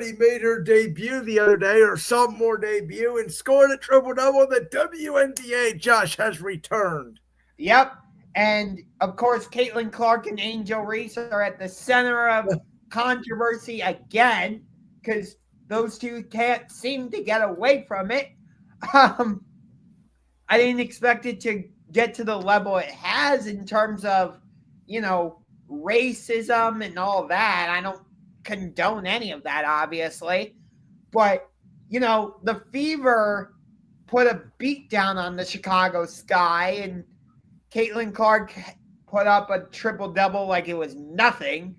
He made her debut the other day, her sophomore debut, and scored a triple-double. The WNBA, Josh, has returned. Yep. And of course, Caitlin Clark and Angel Reese are at the center of controversy again because those two can't seem to get away from it. Um, I didn't expect it to get to the level it has in terms of, racism and all that. I don't condone any of that, obviously. But, the Fever put a beat down on the Chicago Sky, and Caitlin Clark put up a triple double like it was nothing.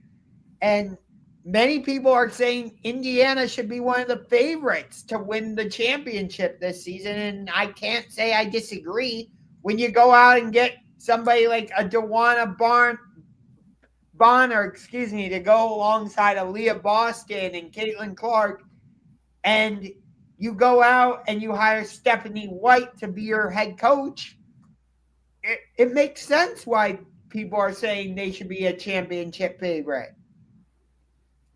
And many people are saying Indiana should be one of the favorites to win the championship this season. And I can't say I disagree. When you go out and get somebody like a Dewana Bonner, to go alongside of Leah Boston and Caitlin Clark, and you go out and you hire Stephanie White to be your head coach, it makes sense why people are saying they should be a championship favorite.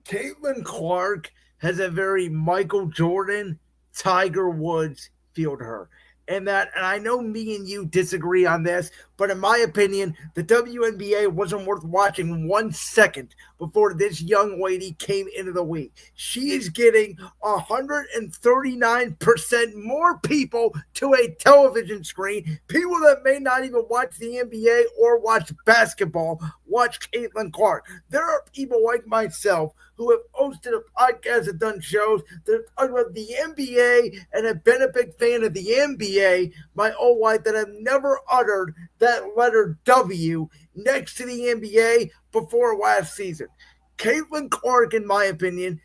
Caitlin Clark has a very Michael Jordan, Tiger Woods feel to her. And I know me and you disagree on this, but in my opinion, the WNBA wasn't worth watching 1 second before this young lady came into the league. She is getting 139% more people to a television screen. People that may not even watch the NBA or watch basketball watch Caitlin Clark. There are people like myself who have hosted a podcast and done shows that talk about the NBA and have been a big fan of the NBA my whole life that have never uttered that letter W next to the NBA before last season. Caitlin Clark, in my opinion,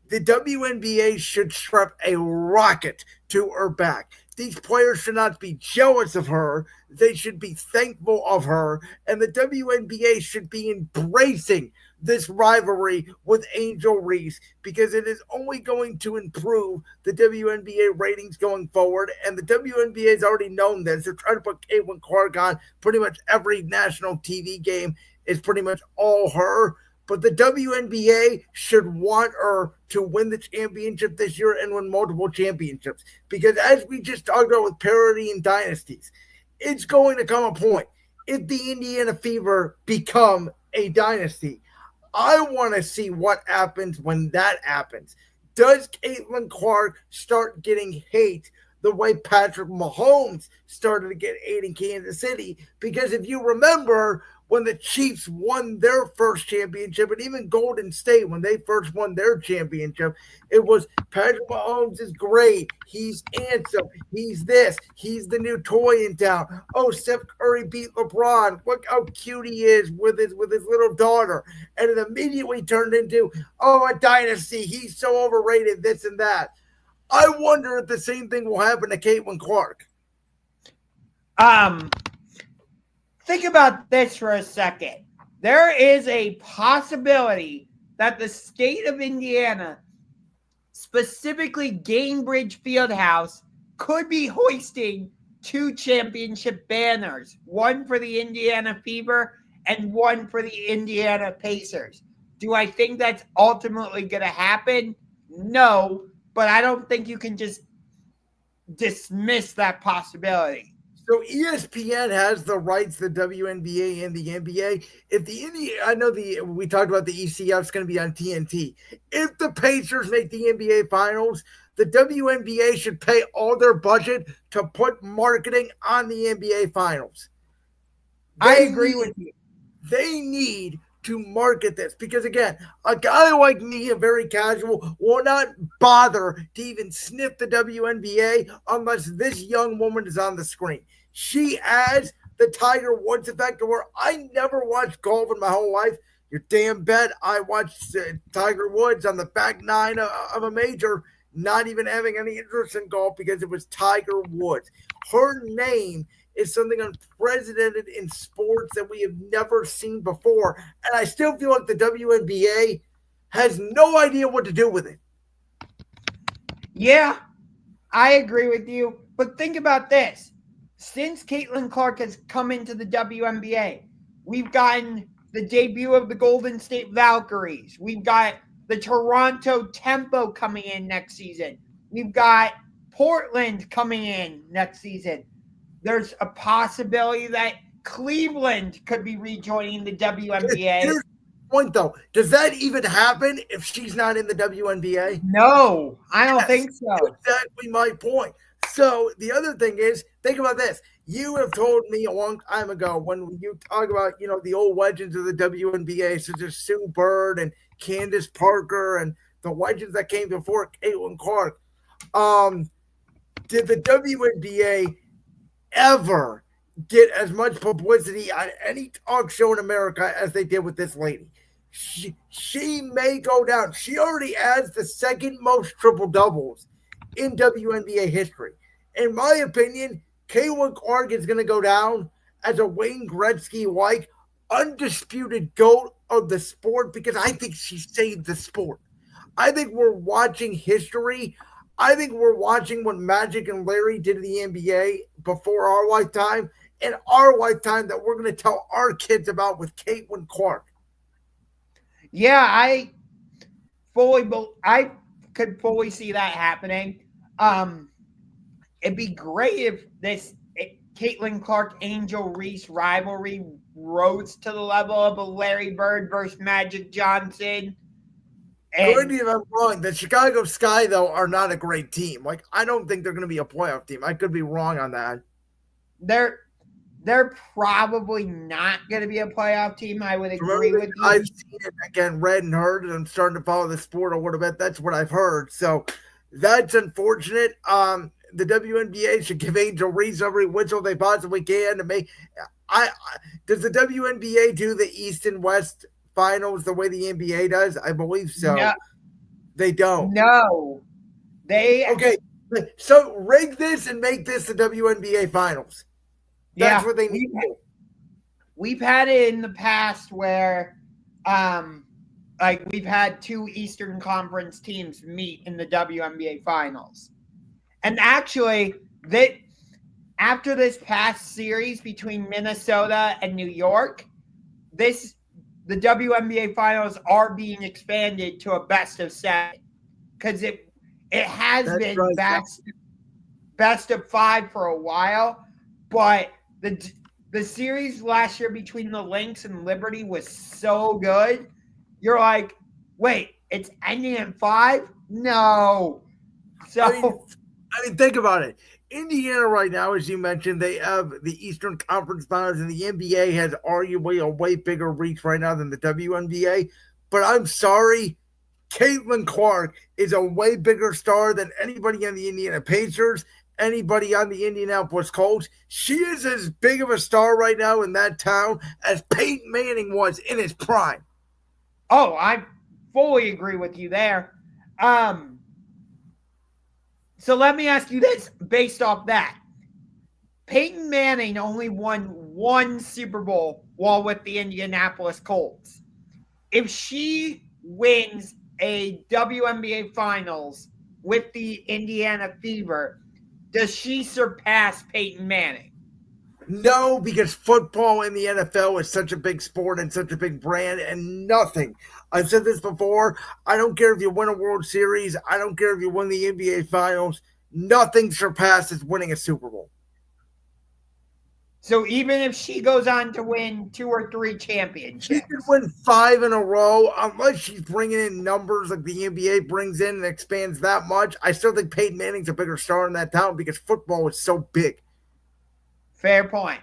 the WNBA should strap a rocket to her back. These players should not be jealous of her. They should be thankful of her. And the WNBA should be embracing this rivalry with Angel Reese because it is only going to improve the WNBA ratings going forward. And the WNBA has already known this. They're trying to put Caitlin Clark on pretty much every national TV game. Is pretty much all her. But the WNBA should want her to win the championship this year and win multiple championships. Because as we just talked about with parity and dynasties, it's going to come a point. If the Indiana Fever become a dynasty, I want to see what happens when that happens. Does Caitlin Clark start getting hate the way Patrick Mahomes started to get hate in Kansas City? Because if you remember, when the Chiefs won their first championship, and even Golden State, when they first won their championship, it was Patrick Mahomes is great. He's handsome. He's this. He's the new toy in town. Oh, Steph Curry beat LeBron. Look how cute he is with his little daughter. And it immediately turned into, oh, a dynasty. He's so overrated, this and that. I wonder if the same thing will happen to Caitlin Clark. Think about this for a second. There is a possibility that the state of Indiana, specifically Gainbridge Fieldhouse, could be hoisting 2 championship banners, one for the Indiana Fever and one for the Indiana Pacers. Do I think that's ultimately going to happen? No, but I don't think you can just dismiss that possibility. So ESPN has the rights to the WNBA and the NBA. If we talked about the ECF is going to be on TNT. If the Pacers make the NBA Finals, the WNBA should pay all their budget to put marketing on the NBA Finals. I agree with you. They need to market this because, again, a guy like me, a very casual, will not bother to even sniff the WNBA unless this young woman is on the screen. She adds the Tiger Woods effect to where I never watched golf in my whole life. Your damn bet I watched Tiger Woods on the back nine of a major, not even having any interest in golf because it was Tiger Woods. Her name is something unprecedented in sports that we have never seen before. And I still feel like the WNBA has no idea what to do with it. Yeah, I agree with you. But think about this. Since Caitlin Clark has come into the WNBA, we've gotten the debut of the Golden State Valkyries. We've got the Toronto Tempo coming in next season. We've got Portland coming in next season. There's a possibility that Cleveland could be rejoining the WNBA. Here's the point, though. Does that even happen if she's not in the WNBA? No, I don't think so. Exactly my point. So the other thing is, think about this. You have told me a long time ago when you talk about, the old legends of the WNBA, such as Sue Bird and Candace Parker and the legends that came before Caitlin Clark. Did the WNBA ever get as much publicity on any talk show in America as they did with this lady? She may go down. She already has the second most triple doubles in WNBA history. In my opinion, Caitlin Clark is going to go down as a Wayne Gretzky-like undisputed GOAT of the sport because I think she saved the sport. I think we're watching history. I think we're watching what Magic and Larry did to the NBA before our lifetime and our lifetime that we're going to tell our kids about with Caitlin Clark. Yeah, I could fully see that happening. It'd be great if this Caitlin Clark Angel Reese rivalry rose to the level of a Larry Bird versus Magic Johnson. Correct me if I'm wrong. The Chicago Sky, though, are not a great team. Like, I don't think they're going to be a playoff team. I could be wrong on that. They're probably not going to be a playoff team. I would agree with you. I've seen it again, read and heard, and I'm starting to follow the sport a little bit. That's what I've heard. So that's unfortunate. The WNBA should give Angel Reese every whistle they possibly can to make. Does the WNBA do the East and West finals the way the NBA does? I believe so. No. They don't. No. Okay. So rig this and make this the WNBA finals. That's what they need to do. We've had it in the past where we've had two Eastern Conference teams meet in the WNBA finals. And actually, after this past series between Minnesota and New York, the WNBA finals are being expanded to a best of 7 because it has been best of 5 for a while, but the series last year between the Lynx and Liberty was so good. You're like, wait, it's ending in 5? No. So I mean, think about it. Indiana right now, as you mentioned, they have the Eastern Conference Finals, and the NBA has arguably a way bigger reach right now than the WNBA. But I'm sorry, Caitlin Clark is a way bigger star than anybody on the Indiana Pacers, anybody on the Indianapolis Colts. She is as big of a star right now in that town as Peyton Manning was in his prime. Oh, I fully agree with you there. So let me ask you this based off that. Peyton Manning only won 1 Super Bowl while with the Indianapolis Colts. If she wins a WNBA Finals with the Indiana Fever, does she surpass Peyton Manning? No, because football in the NFL is such a big sport and such a big brand, and nothing. I've said this before. I don't care if you win a World Series. I don't care if you win the NBA Finals. Nothing surpasses winning a Super Bowl. So even if she goes on to win 2 or 3 championships. She could win 5 in a row, unless she's bringing in numbers like the NBA brings in and expands that much. I still think Peyton Manning's a bigger star in that town because football is so big. Fair point.